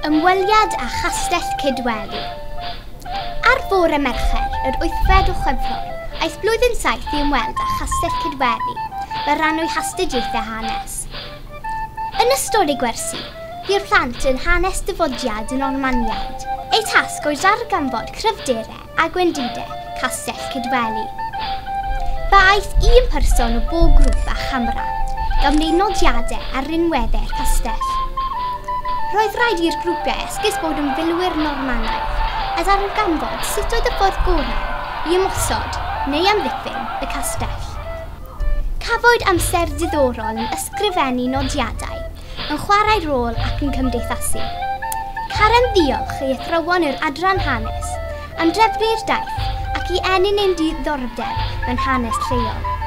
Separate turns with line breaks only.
Ymweliad a Castell Cydweli. Ar fore Mercher, yr 8fed o Chwefror, aeth blwyddyn 7 i ymweld â Chastell Cydweli, fe ran o'i hastudiaethau hanes. Yn ystod ei gwersi, bu'r plant yn hanes dyfodiad yn Ormaniaid. Ei tasg oedd darganfod cryfderau a gwendidau Castell Cydweli. Fe aeth un person o bob grŵp a chamra, gan wneud nodiadau ar rinweddau'r castell. Roedd rhaid i'r grwpiau esgus bod yn filwyr Normanaidd a darganfod sut oedd y ffordd gorau i ymosod neu amddiffyn y castell. Cafwyd amser diddorol yn ysgrifennu nodiadau, yn chwarae rôl ac yn cymdeithasu. Carem ddiolch i athrawon yr adran hanes, am drefnu'r daith ac i ennyn ein diddordeb mewn hanes lleol.